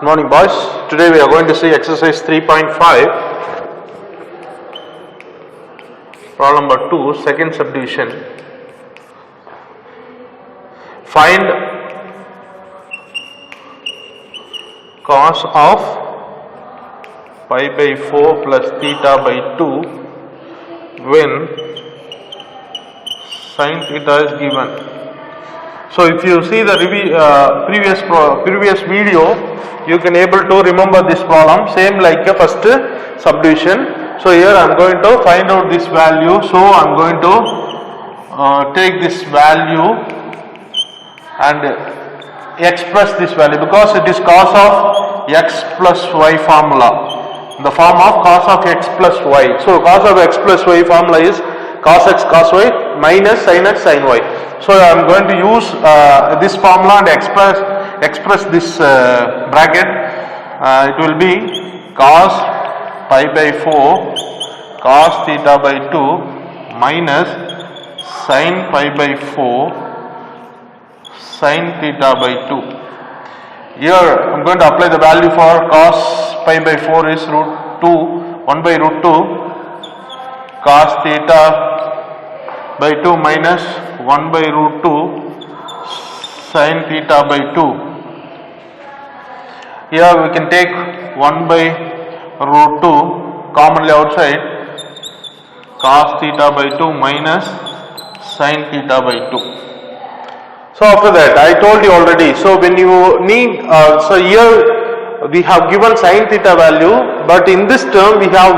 Morning boys, today we are going to see exercise 3.5, problem number 2, second subdivision. Find cos of pi by 4 plus theta by 2 when sin theta is given. So if you see the previous video, you can able to remember this problem, same like a first subdivision. So here I am going to find out this value. So I am going to take this value and express this value because it is cos of x plus y formula, the form of cos of x plus y. So cos of x plus y formula is cos x cos y minus sin x sin y. So I am going to use this formula and express this bracket. It will be cos pi by 4 cos theta by 2 minus sin pi by 4 sin theta by 2. Here I am going to apply the value for cos pi by 4 is root 2, 1 by root 2 cos theta by 2 minus 1 by root 2 sin theta by 2. Here we can take 1 by root 2 commonly outside, cos theta by 2 minus sin theta by 2. So after that I told you already, so when you need, so here we have given sin theta value, but in this term we have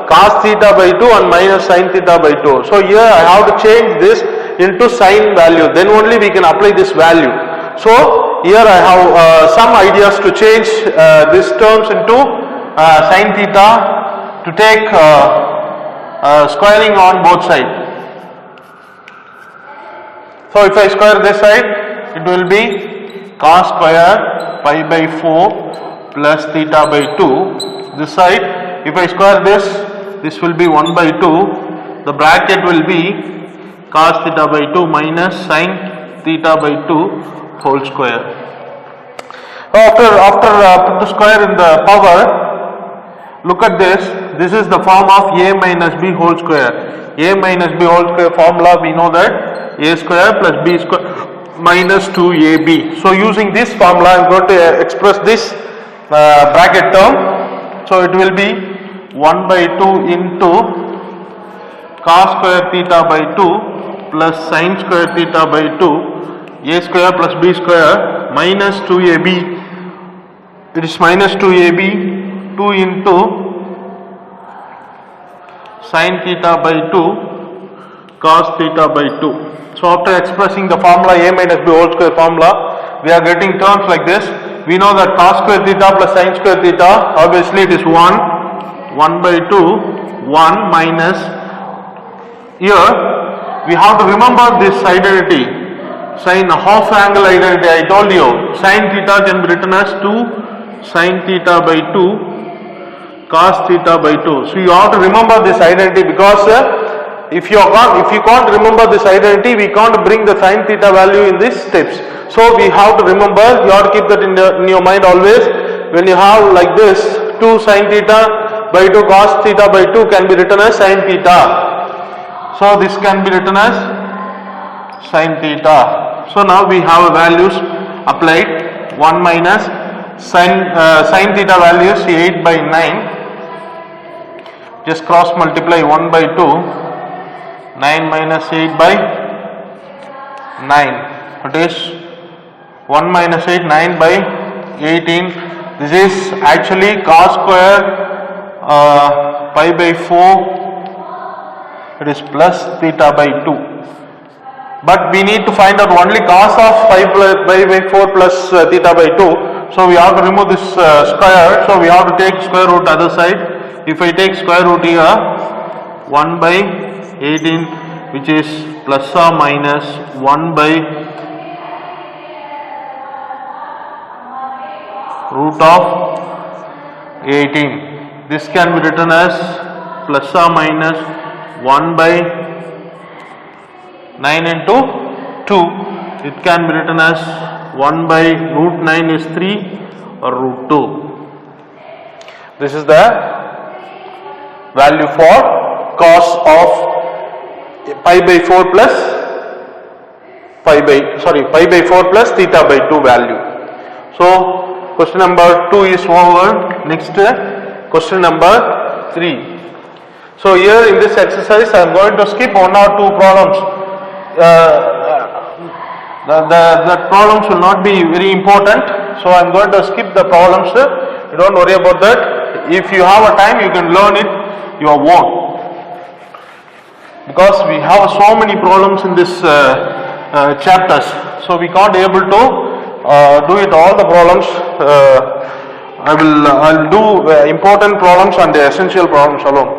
cos theta by 2 and minus sin theta by 2. So here I have to change this into sin value, then only we can apply this value. So here I have some ideas to change these terms into sin theta, to take squaring on both sides. So if I square this side, it will be cos square pi by 4 plus theta by 2. This side, if I square this will be 1 by 2. The bracket will be cos theta by 2 minus sin theta by 2 whole square. After put the square in the power, look at this. This is the form of a minus b whole square. A minus b whole square formula, we know that a square plus b square minus 2ab. So using this formula I am going to express this bracket term. So it will be 1 by 2 into cos square theta by 2 plus sin square theta by 2, a square plus b square minus 2ab. It is minus 2ab, 2 into sin theta by 2 cos theta by 2. So after expressing the formula a minus b whole square formula, we are getting terms like this. We know that cos square theta plus sin square theta, obviously it is 1 by 2, 1 minus, here we have to remember this identity, sin half angle identity. I told you sin theta can be written as 2 sin theta by 2 cos theta by 2. So you have to remember this identity because if you can't remember this identity, we can't bring the sin theta value in these steps. So we have to remember, you have to keep that in your mind always. When you have like this, 2 sin theta by 2 cos theta by 2 can be written as sin theta. So this can be written as sin theta. So now we have values applied. 1 minus sin theta value is 8 by 9. Just cross multiply 1 by 2. 9 minus 8 by 9. It is 1 minus 8, 9 by 18. This is actually cos square pi by 4. It is plus theta by 2. But we need to find out only cos of pi by 4 plus theta by 2. So we have to remove this square. So we have to take square root other side. If I take square root here, 1 by 18, which is plus or minus 1 by root of 18. This can be written as plus or minus 1 by 9 into 2. It can be written as 1 by root 9 is 3, root 2. This is the value for cos of pi by 4 plus pi by 4 plus theta by 2 value. So question number 2 is over. Next question number 3. So here in this exercise I am going to skip 1 or 2 problems. The problems will not be very important, so I am going to skip the problems. You don't worry about that. If you have a time, you can learn it your own, because we have so many problems in this chapters, so we can't able to do it all the problems. I'll do important problems and the essential problems alone.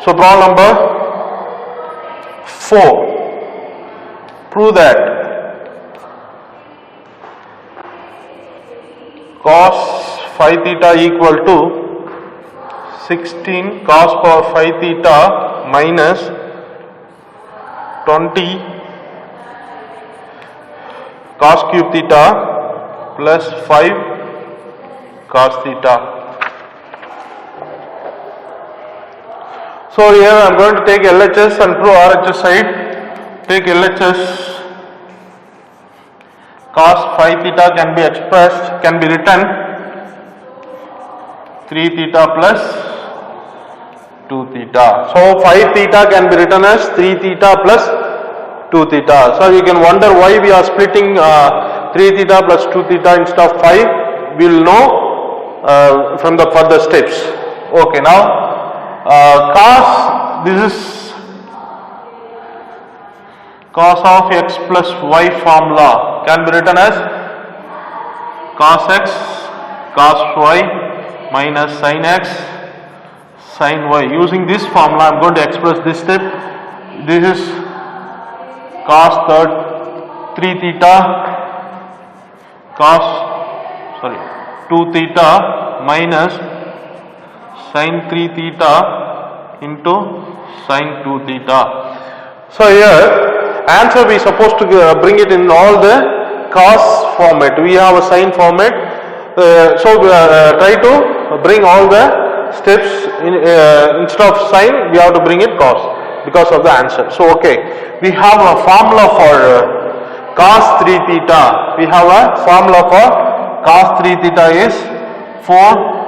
So problem number 4. Prove that cos phi theta equal to 16 cos power phi theta minus 20 cos cube theta plus 5 cos theta. So here I am going to take LHS and prove RHS side. Take LHS. Cos phi theta can be written 3 theta plus 2 theta. So phi theta can be written as 3 theta plus 2 theta. So you can wonder why we are splitting 3 theta plus 2 theta instead of 5. We will know from the further steps. Okay, now cos, this is cos of x plus y formula can be written as cos x cos y minus sin x sin y. Using this formula I am going to express this step. This is cos 3 theta 2 theta minus sin 3 theta into sin 2 theta. So here answer we supposed to bring it in all the cos format. We have a sin format, so try to bring all the steps in, instead of sin we have to bring it cos because of the answer. So okay, we have a formula for cos 3 theta. We have a formula for cos 3 theta is 4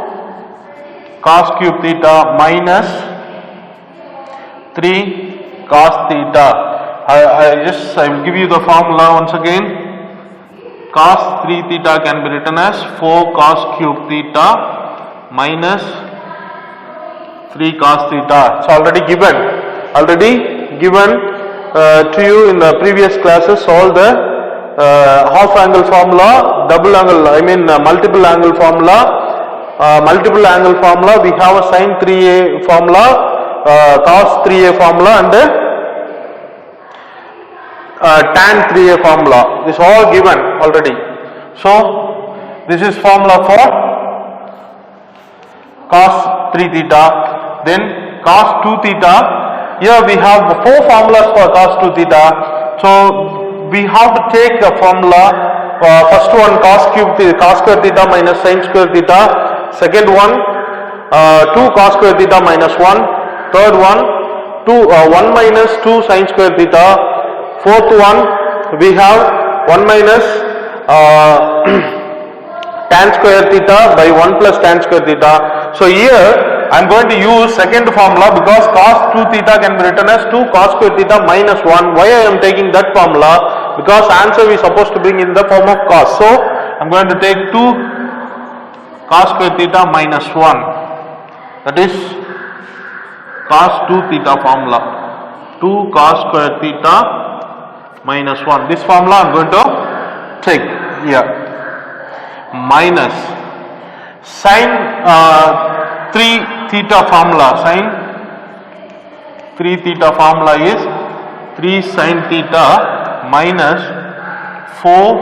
cos cube theta minus 3 cos theta. I will give you the formula once again. Cos 3 theta can be written as 4 cos cube theta minus 3 cos theta. It's already given to you in the previous classes. All the half angle formula, double angle, multiple angle formula. Multiple angle formula, we have a sin 3a formula, cos 3a formula, and tan 3a formula. This all given already. So this is formula for cos 3 theta. Then cos 2 theta. Here we have 4 formulas for cos 2 theta. So we have to take the formula. First one cos square theta minus sin square theta. Second one 2 cos square theta minus 1. Third one 1 minus 2 sin square theta. Fourth one we have 1 minus tan square theta by 1 plus tan square theta. So here I am going to use second formula because cos 2 theta can be written as 2 cos square theta minus 1. Why I am taking that formula? Because answer we are supposed to bring in the form of cos. So I am going to take 2 cos square theta minus 1. That is cos 2 theta formula. 2 cos square theta minus 1. This formula I am going to take here. Minus sin 3 theta formula. Sin 3 theta formula is 3 sin theta minus 4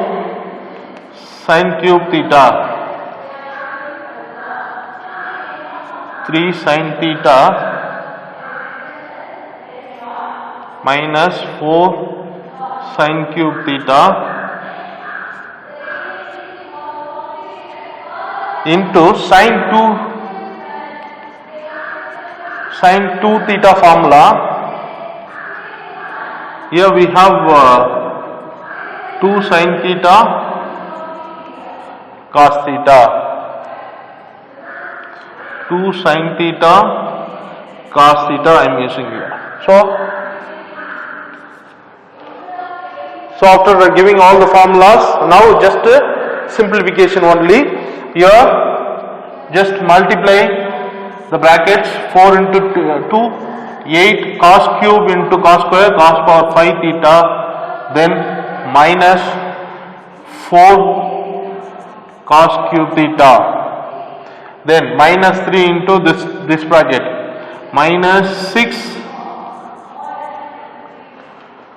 sin cube theta. 3 sin theta minus 4 sin cube theta into sine 2 theta formula. Here we have 2 sine theta cos theta, 2 sine theta cos theta I am using here. So after giving all the formulas, now just simplification only. Here just multiply the brackets, 4 into 2, 8 cos cube into cos square cos power 5 theta, then minus 4 cos cube theta, then minus 3 into this bracket, minus 6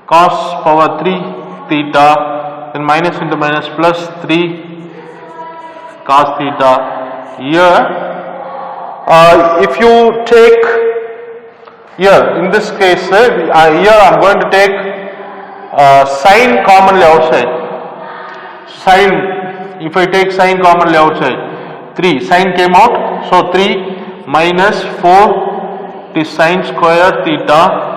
cos power 3 theta, then minus into minus plus 3 cos theta. Here if you take here in this case here I am going to take sine commonly outside. Sine, if I take sine commonly outside, 3 sine came out, so 3 minus 4 is sine square theta.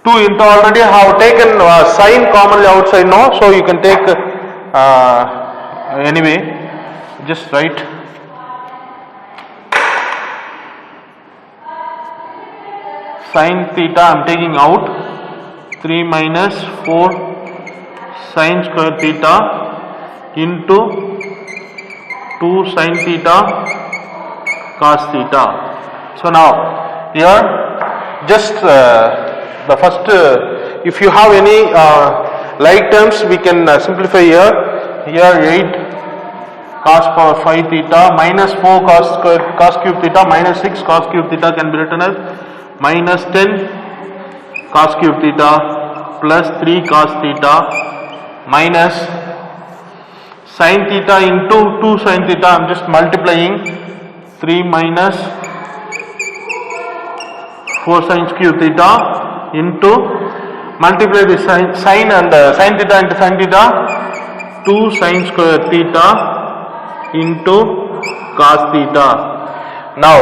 2 into already I have taken sine commonly outside now, so you can take anyway, just write sine theta I am taking out, 3 minus 4 sine square theta into 2 sine theta cos theta. So now here just the first if you have any like terms we can simplify here. Here 8 cos power 5 theta minus 4 cos cube theta minus 6 cos cube theta can be written as minus 10 cos cube theta plus 3 cos theta minus sin theta into 2 sin theta. I am just multiplying 3 minus 4 sin cube theta into multiply the sin and sin theta into sin theta, 2 sin square theta into cos theta. Now,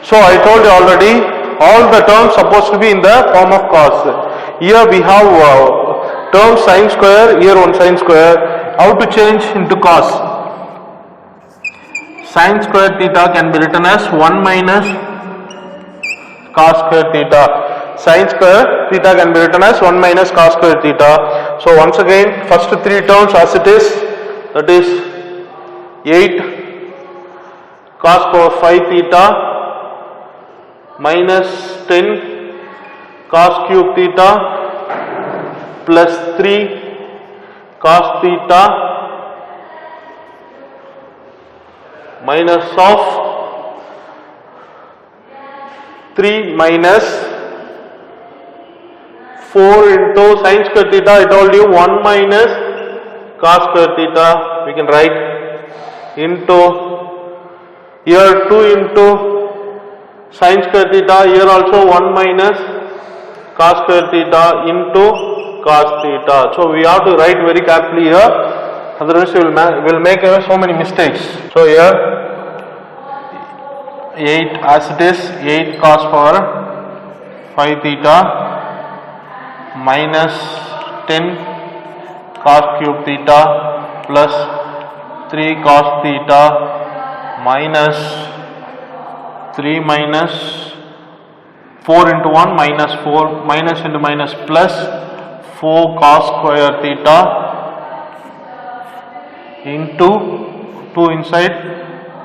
so I told you already all the terms supposed to be in the form of cos. Here we have term sin square, here one sin square. How to change into cos? Sin square theta can be written as 1 minus cos square theta. Sin square theta can be written as 1 minus cos square theta. So once again, first 3 terms as it is, that is 8 cos power 5 theta minus 10 cos cube theta plus 3 cos theta minus of 3 minus 4 into sin square theta. I told you 1 minus cos square theta we can write into here 2 into sin square theta, here also 1 minus cos square theta into cos theta. So we have to write very carefully here, otherwise we will make so many mistakes. So here 8 as it is, 8 cos power 5 theta minus 10 cos cube theta plus 3 cos theta minus 3 minus 4 into 1 minus 4 minus into minus plus 4 cos square theta into 2 inside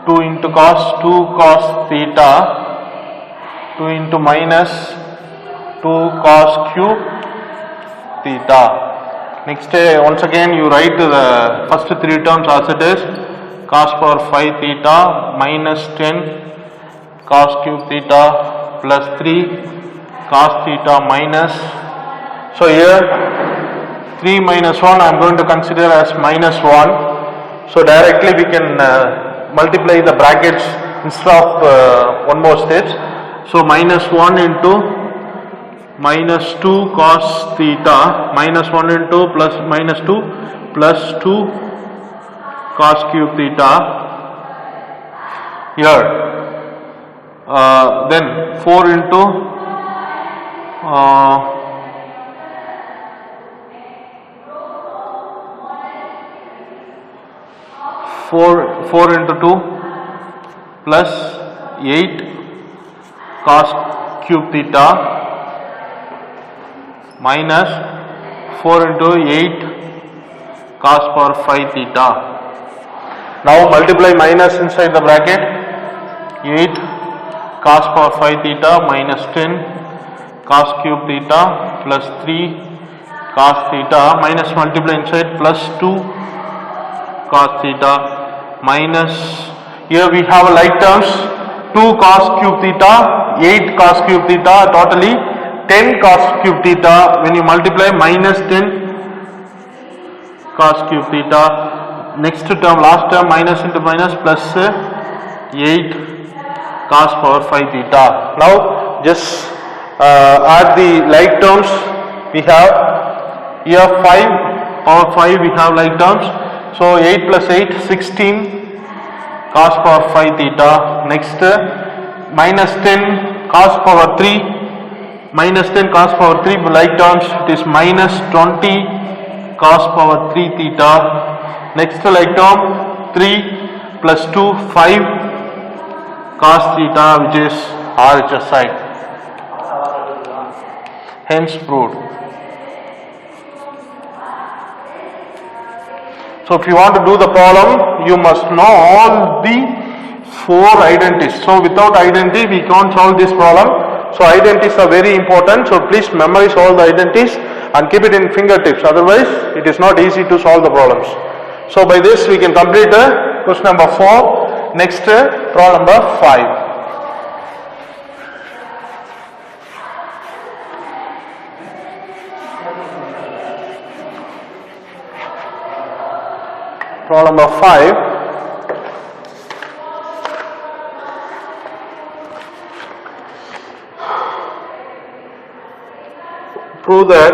2 into cos 2 cos theta 2 into minus 2 cos cube theta. Next once again you write the first 3 terms as it is, cos power 5 theta minus 10 cos cube theta plus 3 cos theta minus, so here 3 minus 1 I am going to consider as minus 1. So directly we can multiply the brackets instead of one more step. So minus 1 into minus 2 cos theta minus 1 into plus minus 2 plus 2 cos cube theta here. Then 4 into 4 into 2 plus 8 cos cube theta minus 4 into 8 cos power 5 theta. Now multiply minus inside the bracket. 8 cos power 5 theta minus 10 cos cube theta plus 3 cos theta minus multiply inside plus 2 cos theta minus, here we have like terms, 2 cos cube theta, 8 cos cube theta, totally 10 cos cube theta. When you multiply minus 10 cos cube theta, next term, last term, minus into minus plus 8 cos power 5 theta. Now just add the like terms. We have here 5 power 5, we have like terms. So 8 plus 8, 16 cos power 5 theta. Next minus 10 cos power 3, minus 10 cos power 3 like terms, it is minus 20 cos power 3 theta. Next like term 3 plus 2, 5 cos theta, which is RHS side. Hence proved. So if you want to do the problem, you must know all the 4 identities. So without identity, we can't solve this problem. So identities are very important. So please memorize all the identities and keep it in fingertips. Otherwise, it is not easy to solve the problems. So by this, we can complete the question number 4. Next, problem number 5. Problem number 5. Prove that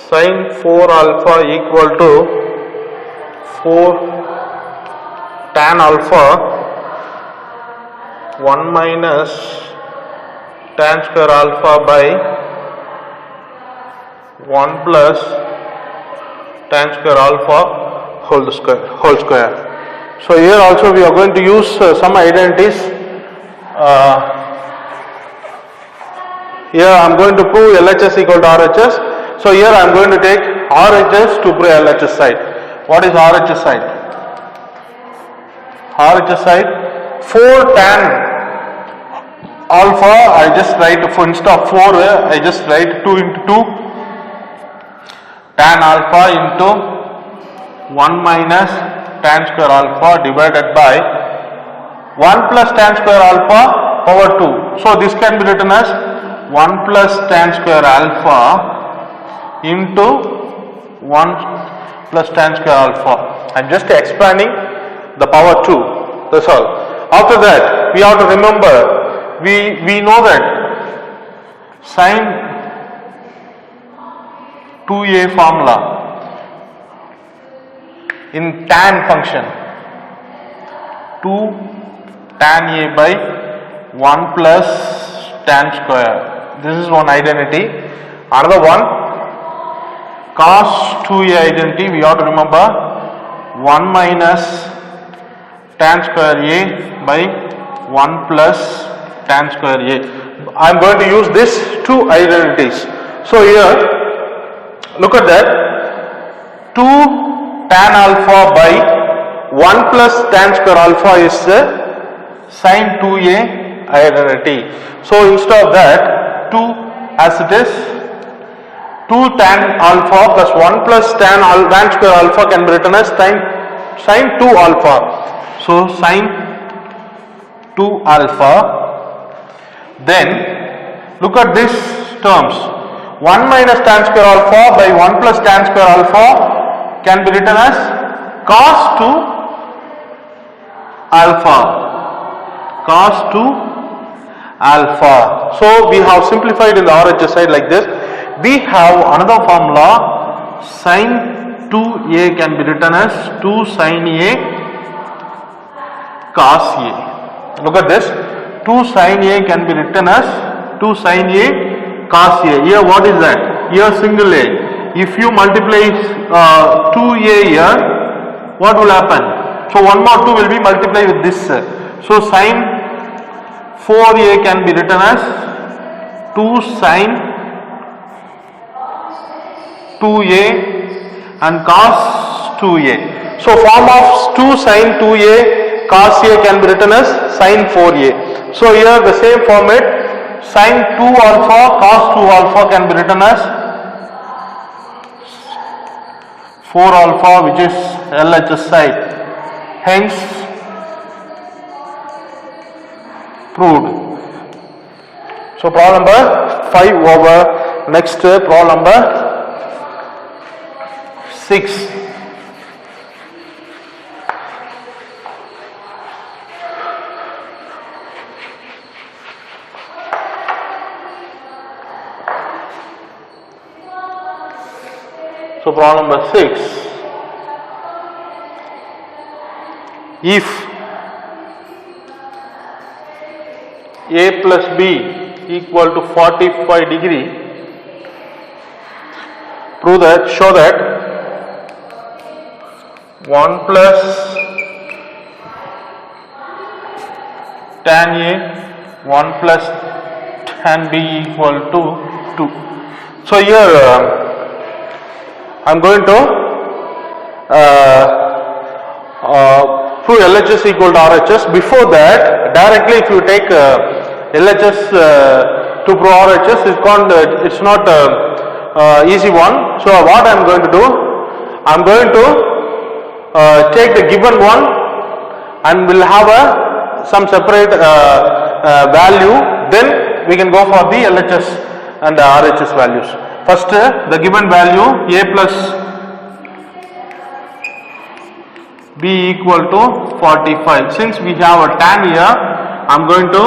sin 4 alpha equal to 4 tan alpha 1 minus tan square alpha by 1 plus tan square alpha whole square. So here also we are going to use some identities. Here I am going to prove LHS equal to RHS. So here I am going to take RHS to prove LHS side. What is RHS side? RHS side 4 tan alpha, I just write, for instead of 4 I just write 2 into 2 tan alpha into 1 minus tan square alpha divided by 1 plus tan square alpha power 2. So this can be written as 1 plus tan square alpha into 1 plus tan square alpha. I am just expanding the power 2. That's all. After that, we have to remember, we know that sin 2a formula in tan function 2 tan a by 1 plus tan square. This is one identity. Another one, cos 2a identity, we have to remember 1 minus tan square a by 1 plus tan square a. I am going to use these 2 identities. So here, look at that, 2 tan alpha by 1 plus tan square alpha is sin 2a identity. So instead of that, 2 as it is, 2 tan alpha plus 1 plus tan square alpha can be written as sin 2 alpha. So sin 2 alpha. Then look at these terms. 1 minus tan square alpha by 1 plus tan square alpha can be written as cos 2 alpha. Cos 2 alpha. So we have simplified in the RHS side like this. We have another formula, sin 2a can be written as 2 sin a cos a. Look at this. 2 sin a can be written as 2 sin a cos a. Here what is that? Here single a. If you multiply 2a here, what will happen? So 1 more 2 will be multiplied with this. So sin 4a can be written as 2 sin 2a and cos 2a. So form of 2 sin 2a cos a can be written as sin 4a. So here the same format, sin 2 alpha cos 2 alpha can be written as 4 alpha, which is LHS side. Hence proved. So problem number 5 over. Next problem number 6. So problem number 6. If a plus b equal to 45 degree, show that 1 plus tan a 1 plus tan b equal to 2. So here I am going to prove LHS equal to RHS. Before that, directly if you take LHS to prove RHS, it's not easy one. So what I am going to do, I am going to take the given one and will have some separate value. Then we can go for the LHS and RHS values. First, the given value a plus b equal to 45. Since we have a tan here, I am going to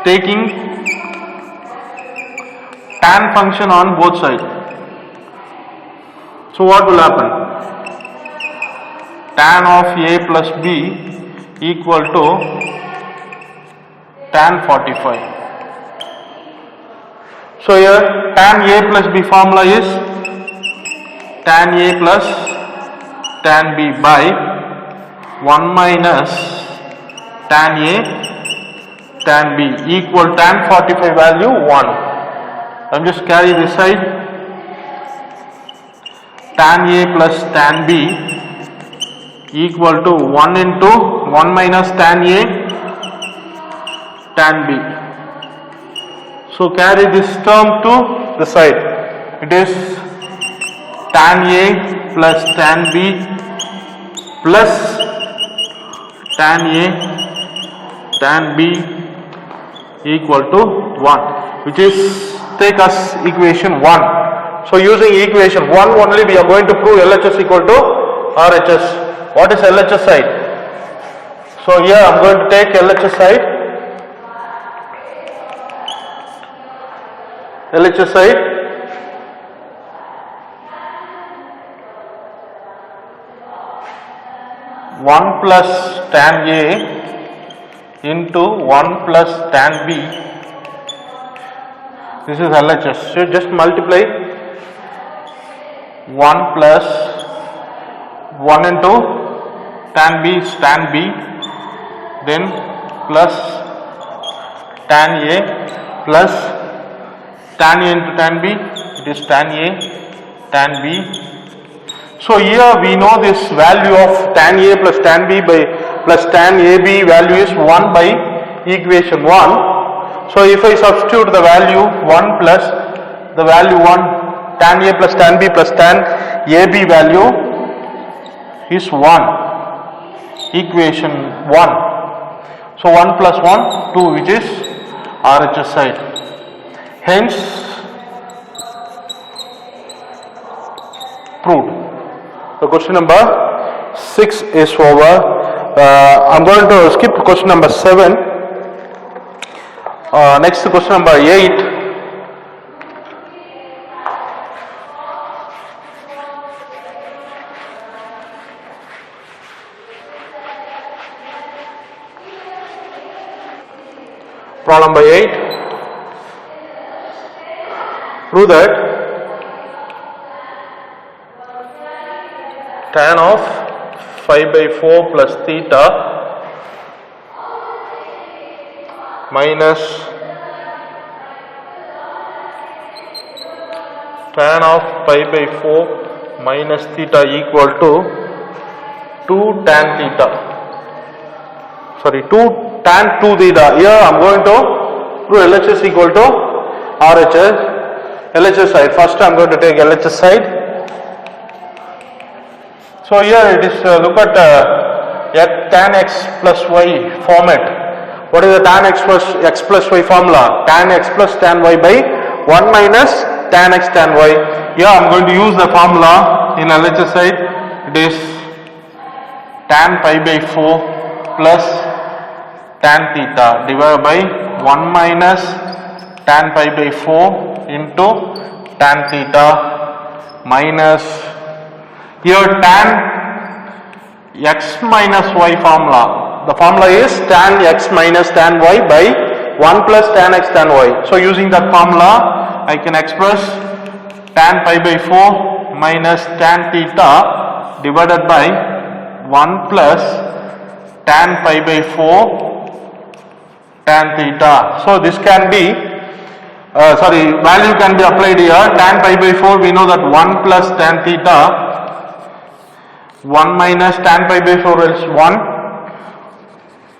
taking tan function on both sides. So what will happen? Tan of a plus b equal to tan 45. So here tan a plus b formula is tan a plus tan b by 1 minus tan a tan b equal tan 45 value 1. I am just carry this side. Tan a plus tan b equal to 1 into 1 minus tan a tan b. So carry this term to the side. It is tan a plus tan b plus tan a tan b equal to 1, which is take us equation 1. So using equation 1 only we are going to prove LHS equal to RHS. What is LHS side? So here I am going to take LHS side. LHS side 1 plus tan A into 1 plus tan B. This is LHS. So just multiply 1 plus 1 into tan B is tan B, then plus tan A plus tan A into tan B, it is tan A tan B. So here we know this value of tan A plus tan B by plus tan AB value is 1 by equation 1. So if I substitute the value 1 plus the value 1, tan A plus tan B plus tan AB value is 1, equation 1. So 1 plus 1, 2, which is RHS side. Hence proved. So question number 6 is over. I am going to skip question number 7. Next question number 8. Problem by 8. Prove that tan of 5 by 4 plus theta minus tan of 5 by 4 minus theta equal to 2 tan theta. Sorry, 2 tan 2 theta. Here I am going to prove LHS equal to RHS. LHS side. First I am going to take LHS side. So here it is, look at tan x plus y format. What is the tan x plus y formula? Tan x plus tan y by 1 minus tan x tan y. Here I am going to use the formula in LHS side. It is tan pi by 4 plus tan theta divided by 1 minus tan pi by 4 into tan theta minus here tan x minus y formula. The formula is tan x minus tan y by 1 plus tan x tan y. So using that formula I can express tan pi by 4 minus tan theta divided by 1 plus tan pi by 4 tan theta. So this can be value can be applied here. Tan pi by 4 we know that 1 plus tan theta, 1 minus tan pi by 4 is 1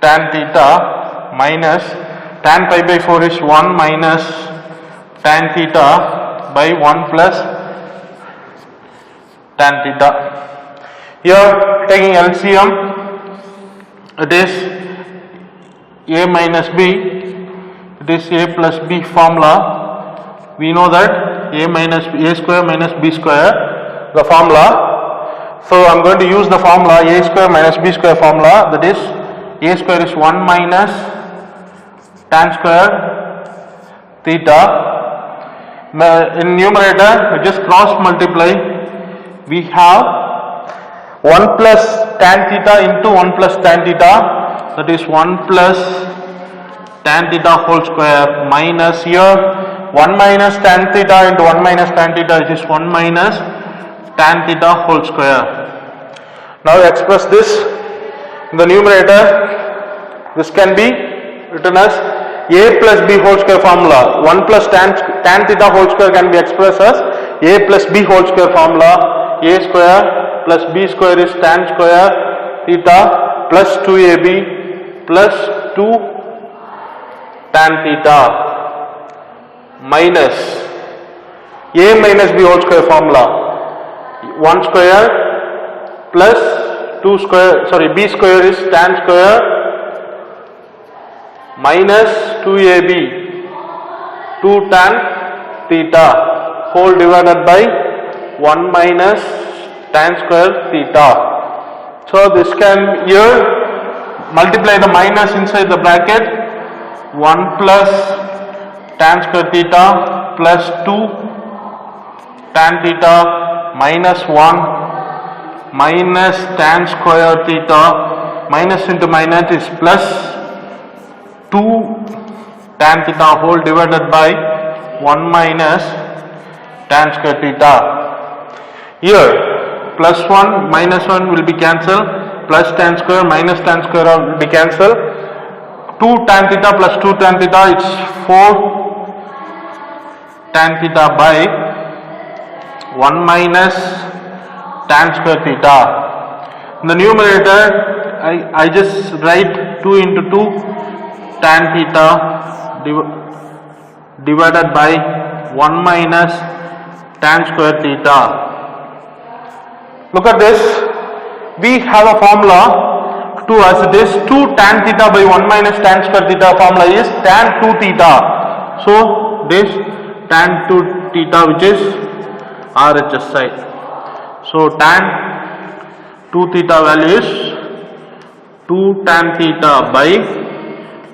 tan theta minus tan pi by 4 is 1 minus tan theta by 1 plus tan theta. Here taking LCM, it is a minus b, it is a plus b formula. We know that a square minus b square, the formula. So I am going to use the formula a square minus b square formula, that is a square is 1 minus tan square theta. In numerator we just cross multiply, we have 1 plus tan theta into 1 plus tan theta, that is 1 plus tan theta whole square minus here 1 minus tan theta into 1 minus tan theta, it is 1 minus tan theta whole square. Now express this in the numerator. This can be written as a plus b whole square formula. 1 plus tan theta whole square can be expressed as a plus b whole square formula. A square plus b square is tan square theta plus 2ab plus 2 tan theta minus a minus b whole square formula. 1 square plus 2 square, b square is tan square minus 2ab 2 tan theta whole divided by 1 minus tan square theta. So this can here multiply the minus inside the bracket, 1 plus tan square theta plus 2 tan theta minus 1 minus tan square theta, minus into minus is plus 2 tan theta whole divided by 1 minus tan square theta. Here plus 1 minus 1 will be cancelled, plus tan square minus tan square will be cancelled. 2 tan theta plus 2 tan theta, it's 4 tan theta by 1 minus tan square theta. In the numerator I just write 2 into 2 tan theta divided by 1 minus tan square theta. Look at this, we have a formula 2 as it is 2 tan theta by 1 minus tan square theta. Formula is tan 2 theta. So this tan 2 theta which is RHS side. So tan 2 theta value is 2 tan theta by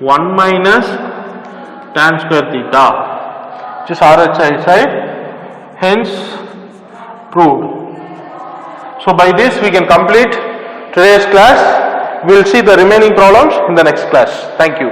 1 minus tan square theta, which is RHS side, hence proved. So by this we can complete today's class. We will see the remaining problems in the next class. Thank you.